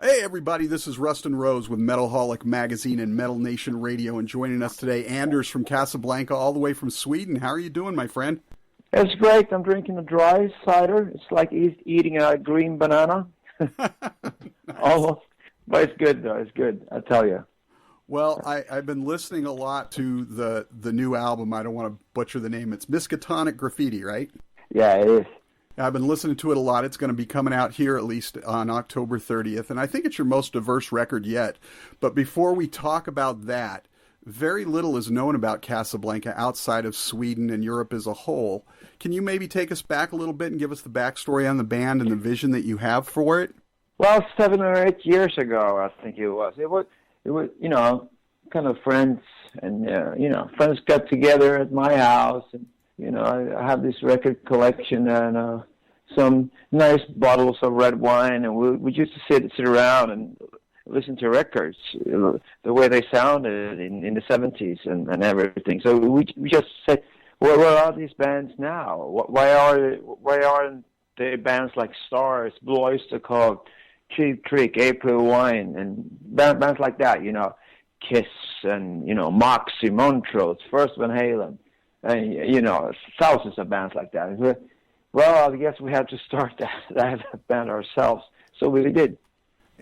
Hey everybody, this is Rustin Rose with Metalholic Magazine and Metal Nation Radio, and joining us today, Anders from Casablanca, all the way from Sweden. How are you doing, my friend? It's great. I'm drinking a dry cider. It's like eating a green banana. Nice. Almost. But it's good, though. It's good, I tell you. Well, I've been listening a lot to the new album. I don't want to butcher the name. It's Miskatonic Graffiti, right? Yeah, it is. I've been listening to it a lot. It's going to be coming out here at least on October 30th, and I think it's your most diverse record yet. But before we talk about that, very little is known about Casablanca outside of Sweden and Europe as a whole. Can you maybe take us back a little bit and give us the backstory on the band and the vision that you have for it? Well, 7 or 8 years ago, I think it was. It was, kind of friends, and friends got together at my house, and I have this record collection and some nice bottles of red wine, and we used to sit around and listen to records, the way they sounded in the 70s and everything. So we just said, well, where are these bands now? Why aren't they bands like Stars, Blue Oyster Cult, Cheap Trick, April Wine, and bands like that, Kiss and, Moxie, Montrose, First Van Halen, and, thousands of bands like that. Well, I guess we had to start that band ourselves, so we did.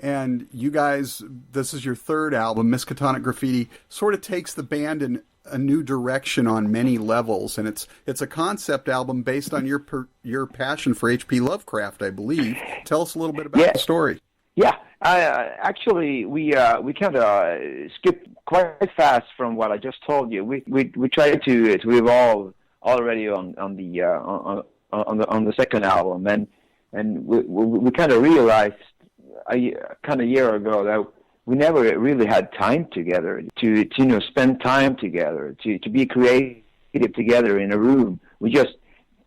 And you guys, this is your third album, Miskatonic Graffiti, sort of takes the band in a new direction on many levels, and it's a concept album based on your passion for H.P. Lovecraft, I believe. Tell us a little bit about the story. Yeah, actually, we kind of skipped quite fast from what I just told you. We tried to evolve already on the second album, and we kind of realized a year ago that we never really had time together to spend time together, to be creative together in a room. We just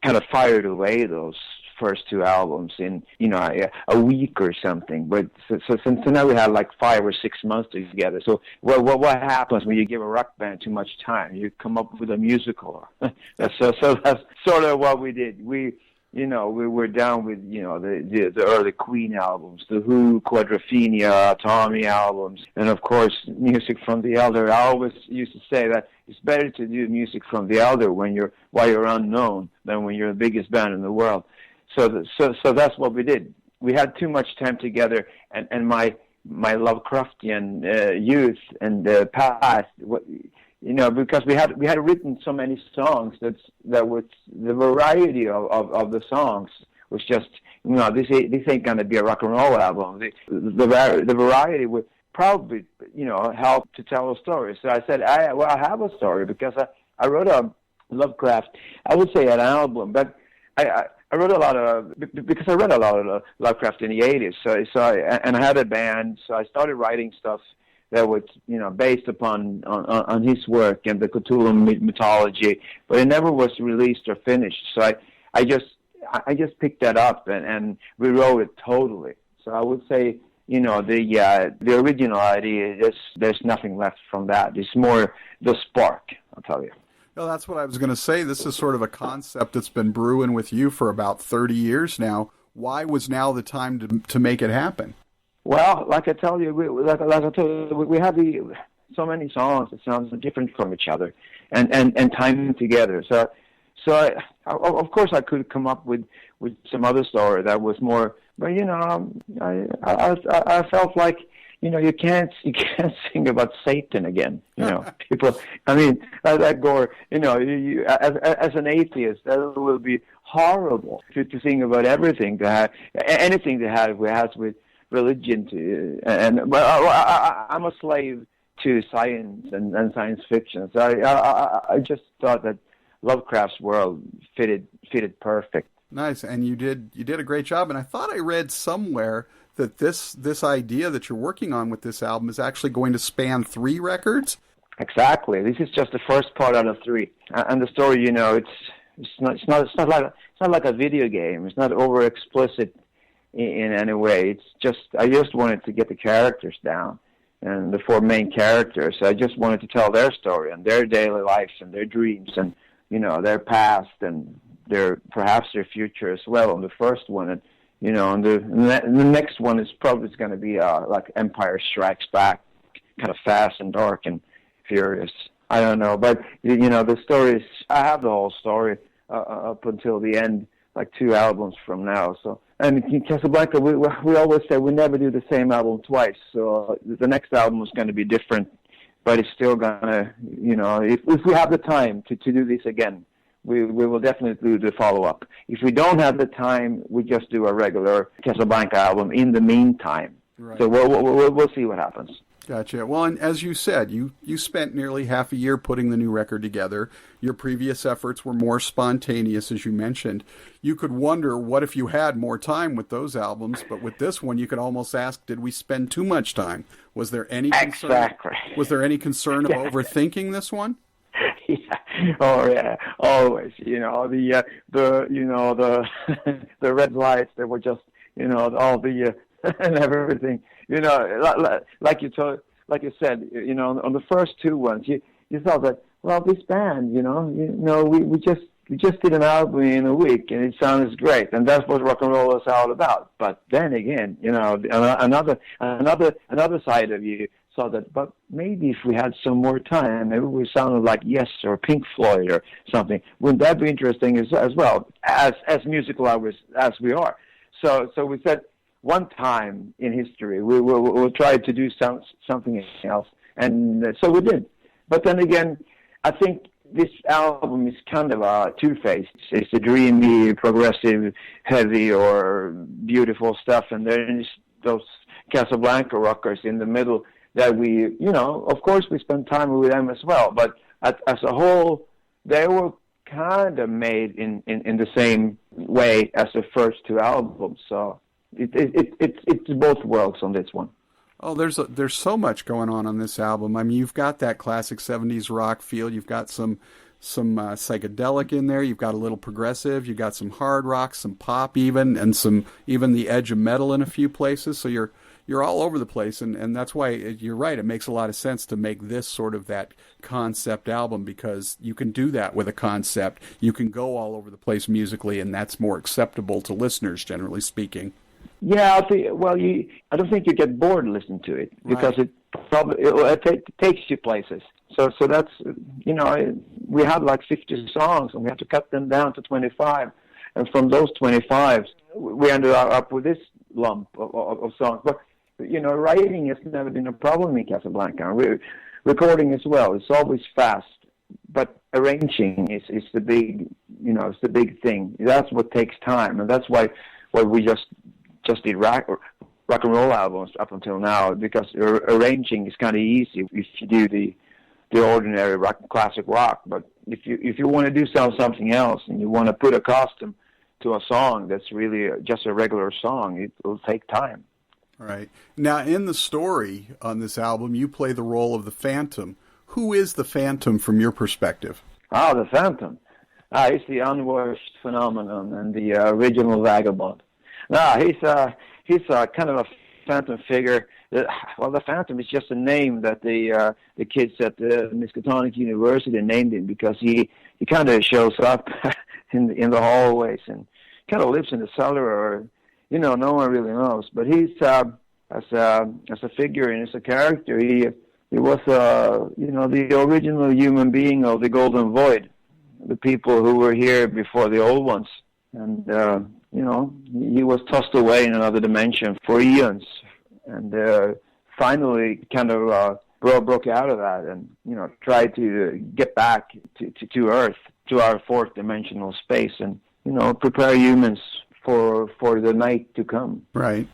kind of fired away those first two albums in a week or something. But so now we had like 5 or 6 months together. So what happens when you give a rock band too much time? You come up with a musical. so that's sort of what we did. We were down with the early Queen albums, the Who, Quadrophenia, Tommy albums, and of course music from the Elder. I always used to say that it's better to do music from the Elder while you're unknown than when you're the biggest band in the world. So that's what we did. We had too much time together, and my Lovecraftian youth and past, because we had written so many songs that was the variety of the songs was just this ain't gonna be a rock and roll album. The variety would probably help to tell a story. So I said I have a story because I wrote a Lovecraft, I would say an album, but I wrote a lot of, because I read a lot of Lovecraft in the 80s, so I had a band, so I started writing stuff that was, based upon his work and the Cthulhu mythology, but it never was released or finished. So I just picked that up and rewrote it totally. So I would say, the original idea is there's nothing left from that. It's more the spark, I'll tell you. No, that's what I was going to say. This is sort of a concept that's been brewing with you for about 30 years now. Why was now the time to make it happen? Well, like I tell you, we have so many songs that sound different from each other, and time together. So of course I could come up with some other story that was more, but I felt like you can't sing about Satan again. People. I mean, that Gore. You as an atheist, that will be horrible to sing about everything anything that has with religion I'm a slave to science and science fiction. So I just thought that Lovecraft's world fitted perfect. Nice, and you did a great job. And I thought I read somewhere that this idea that you're working on with this album is actually going to span 3 records. Exactly. This is just the first part out of 3, and the story. It's not like a video game. It's not over explicit in any way. I just wanted to get the characters down, and the 4 main characters. I just wanted to tell their story and their daily lives and their dreams and their past and perhaps their future as well on the first one. And And the next one is probably going to be like Empire Strikes Back, kind of fast and dark and furious. I don't know, but the story is, I have the whole story up until the end, like 2 albums from now. So, and in Casablanca, we always say we never do the same album twice. So the next album is going to be different, but it's still gonna, if we have the time to do this again, we will definitely do the follow-up. If we don't have the time, we just do a regular Casablanca album in the meantime. Right. So we'll see what happens. Gotcha. Well, and as you said, you spent nearly half a year putting the new record together. Your previous efforts were more spontaneous, as you mentioned. You could wonder, what if you had more time with those albums? But with this one, you could almost ask, did we spend too much time? Was there any concern? Exactly. Was there any concern of overthinking this one? Yeah. Oh yeah. Always. The the red lights that were just all the and everything. Like you said, on the first 2 ones, you thought that, well, this band, we just did an album in a week and it sounds great, and that's what rock and roll is all about. But then again, another side of you saw that, but maybe if we had some more time, maybe we sounded like Yes or Pink Floyd or something. Wouldn't that be interesting as well, as musical as we are? So we said, one time in history, we'll try to do something else, and so we did. But then again, I think this album is kind of a two-faced. It's a dreamy, progressive, heavy, or beautiful stuff, and then those Casablanca rockers in the middle that we, of course we spend time with them as well, but as a whole, they were kind of made in the same way as the first 2 albums, so it's both worlds on this one. Oh, there's so much going on this album. I mean, you've got that classic 70s rock feel. You've got some psychedelic in there. You've got a little progressive. You've got some hard rock, some pop even, and even the edge of metal in a few places. So you're all over the place, and that's why you're right. It makes a lot of sense to make this sort of that concept album, because you can do that with a concept. You can go all over the place musically, and that's more acceptable to listeners, generally speaking. Yeah, I don't think you get bored listening to it, because it takes you places. So that's, we had like 50 songs, and we had to cut them down to 25. And from those 25, we ended up with this lump of songs. But, writing has never been a problem in Casablanca. Recording as well, it's always fast. But arranging is the big, it's the big thing. That's what takes time, and that's why we just did rock and roll albums up until now, because arranging is kind of easy if you do the ordinary classic rock. But if you want to do something else, and you want to put a costume to a song that's really just a regular song, it will take time. All right. Now, in the story on this album, you play the role of the Phantom. Who is the Phantom from your perspective? Oh, the Phantom. He's the unwashed phenomenon and the original vagabond. No, he's a kind of a phantom figure. Well, the Phantom is just a name that the kids at the Miskatonic University named him, because he kind of shows up in the hallways and kind of lives in the cellar, or no one really knows. But he's as a figure and as a character, he was the original human being of the Golden Void, the people who were here before the old ones, and he was tossed away in another dimension for eons, and finally kind of broke out of that, and tried to get back to Earth, to our fourth dimensional space, and prepare humans for the night to come. Right.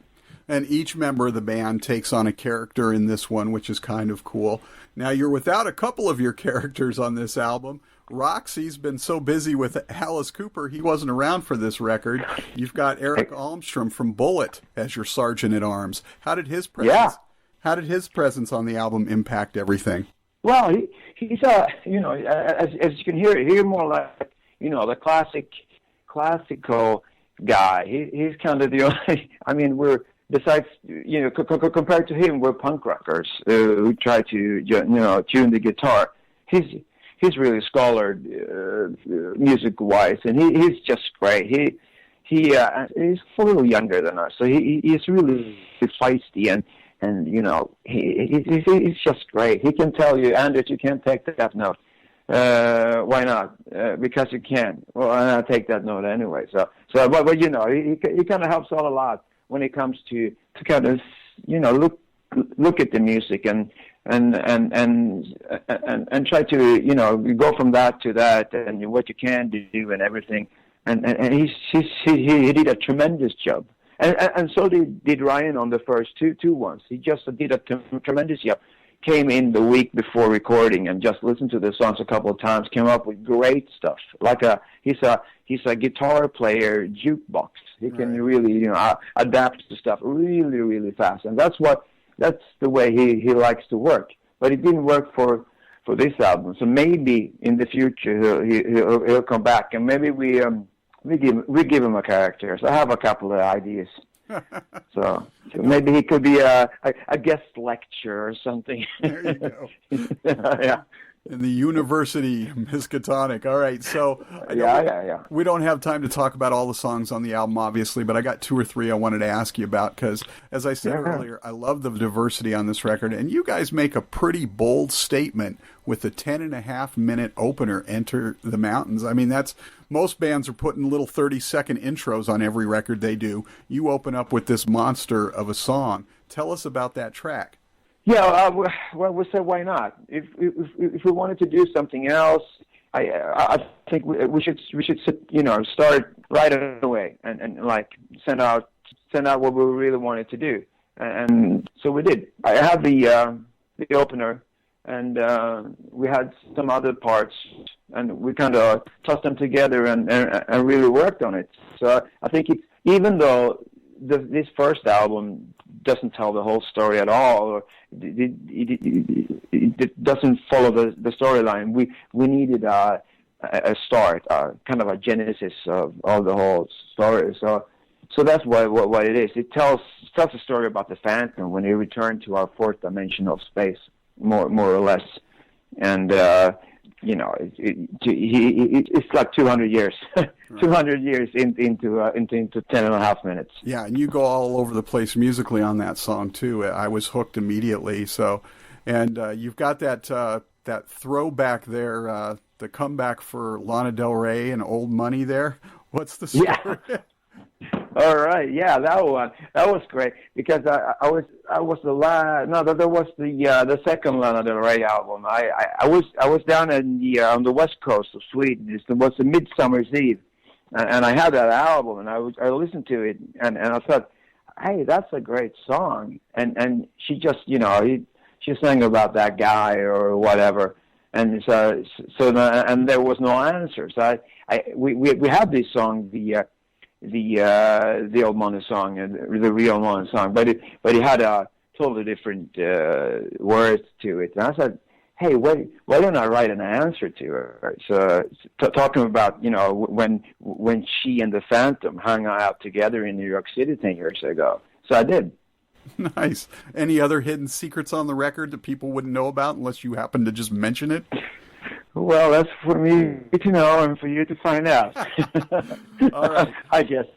And each member of the band takes on a character in this one, which is kind of cool. Now, you're without a couple of your characters on this album. Roxy's been so busy with Alice Cooper, he wasn't around for this record. You've got Eric Almstrom from Bullet as your sergeant-at-arms. How did his presence on the album impact everything? Well, he's as you can hear more like, the classical guy. He's kind of the only, we're, besides, compared to him, we're punk rockers who try to, tune the guitar. He's really scholared music-wise, and he's just great. he's a little younger than us, so he's really feisty and you know he's just great. He can tell you, Anders, you can't take that note. Why not? Because you can. Well, I'll take that note anyway. But you know, he kind of helps out a lot when it comes to kind of, you know, look at the music and try to, you know, go from that to that and what you can do and everything. And he did a tremendous job. And so did Ryan on the first two ones. He just did a tremendous job. Came in the week before recording and just listened to the songs a couple of times. Came up with great stuff. He's a guitar player jukebox. He can really, you know, adapt to stuff really, really fast. And that's the way he likes to work. But it didn't work for this album. So maybe in the future he'll come back, and maybe we give him a character. So I have a couple of ideas. So maybe he could be a guest lecturer or something. There you go. Yeah. In the University Miskatonic. All right, so we don't have time to talk about all the songs on the album, obviously, but I got 2 or 3 I wanted to ask you about because, as I said earlier, I love the diversity on this record, and you guys make a pretty bold statement with the 10.5-minute opener, Enter the Mountains. I mean, most bands are putting little 30-second intros on every record they do. You open up with this monster of a song. Tell us about that track. Yeah, well, we said why not? If we wanted to do something else, I think we should you know, start right away and like send out what we really wanted to do, and so we did. I had the opener, and we had some other parts, and we kind of tossed them together and really worked on it. So I think even though this first album doesn't tell the whole story at all, or it doesn't follow the storyline. We needed a start, kind of a genesis of the whole story. So that's what it is. It tells a story about the Phantom when he returned to our fourth dimensional space, more or less, and you know, it's like 200 years, 200 years into 10.5 minutes. Yeah, and you go all over the place musically on that song too. I was hooked immediately. So, and you've got that throwback there, the comeback for Lana Del Rey and Old Money there. What's the story? Yeah. All right, yeah, that was great because I was the last. No, that was the second Lana Del Rey album. I was down on the west coast of Sweden. It was a Midsummer's Eve, and I had that album, and I listened to it, and I thought, hey, that's a great song. And she just, you know, she sang about that guy or whatever, and so and there was no answer. So we had this song, the Old Money song, the real Money song, but it had a totally different words to it. And I said, hey, why don't I write an answer to her? So talking about, you know, when she and the Phantom hung out together in New York City 10 years ago. So I did. Nice. Any other hidden secrets on the record that people wouldn't know about unless you happen to just mention it? Well, that's for me to know and for you to find out. All right. I guess.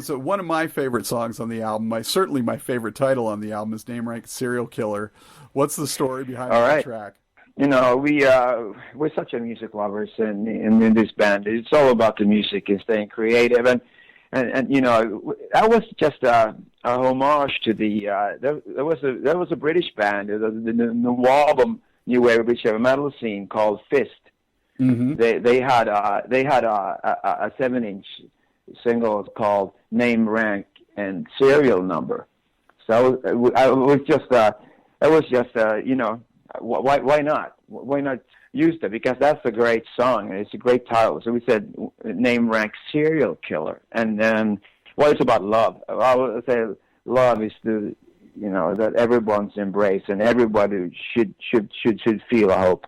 So one of my favorite songs on the album, certainly my favorite title on the album, is Name Rank Serial Killer. What's the story behind that track? You know, we're such a music lovers in this band. It's all about the music and staying creative, and you know, that was just a homage to the there was a British band, the New Wave British heavy metal scene called Fist. Mm-hmm. They had a 7-inch single called Name, Rank, and Serial Number. So it was just you know, why not? Why not use that? Because that's a great song and it's a great title. So we said Name, Rank, Serial Killer, and then it's about love. I would say love is you know, that everyone's embraced and everybody should feel, I hope.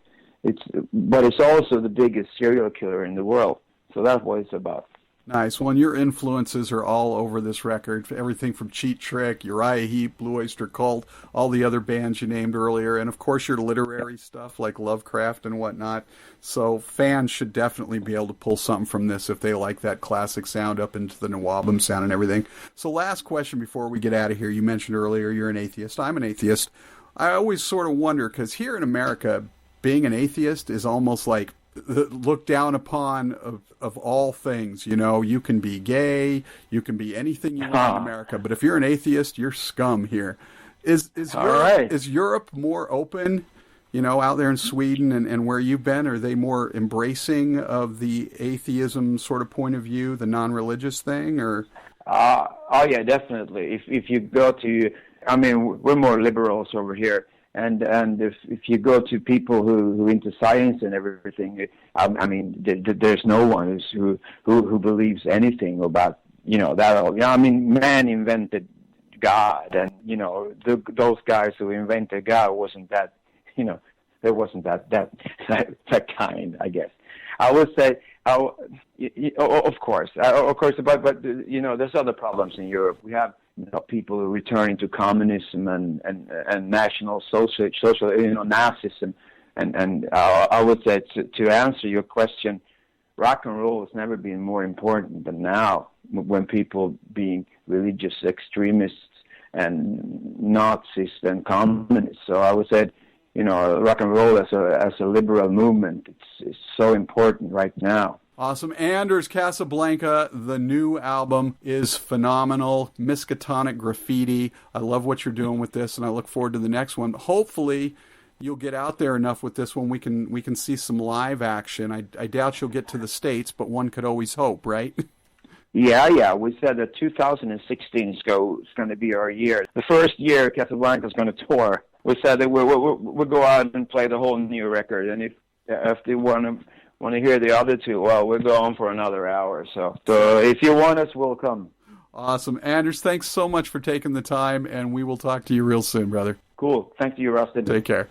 But it's also the biggest serial killer in the world. So that's what it's about. Nice. Well, and your influences are all over this record. Everything from Cheat Trick, Uriah Heep, Blue Oyster Cult, all the other bands you named earlier, and of course your literary stuff like Lovecraft and whatnot. So fans should definitely be able to pull something from this if they like that classic sound up into the Nawabum sound and everything. So last question before we get out of here. You mentioned earlier you're an atheist. I'm an atheist. I always sort of wonder, because here in America, being an atheist is almost like looked down upon of all things. You know, you can be gay, you can be anything you want in America, but if you're an atheist, you're scum here. Is Europe more open, you know, out there in Sweden and where you've been? Are they more embracing of the atheism sort of point of view, the non-religious thing, or? Oh yeah, definitely. If you go to, I mean, we're more liberals over here. And if you go to people who into science and everything, I mean, there's no one who believes anything about, you know, that. You know, I mean, man invented God, and you know, those guys who invented God wasn't that, you know, there wasn't that kind, I guess. I would say, of course, but you know, there's other problems in Europe. We have, you know, people who returning to communism and national social, you know, Nazism, and I would say to answer your question, rock and roll has never been more important than now, when people being religious extremists and Nazis and communists. So I would say, you know, rock and roll as a liberal movement, it's so important right now. Awesome. Anders, Casablanca, the new album is phenomenal. Miskatonic Graffiti. I love what you're doing with this, and I look forward to the next one. Hopefully, you'll get out there enough with this one we can see some live action. I doubt you'll get to the States, but one could always hope, right? Yeah. We said that 2016 is going to be our year. The first year Casablanca is going to tour. We said that we'll go out and play the whole new record, and if they want to hear the other two, well, we'll go on for another hour. So if you want us, we'll come. Awesome. Anders, thanks so much for taking the time, and we will talk to you real soon, brother. Cool. Thank you, Rustin. Take care.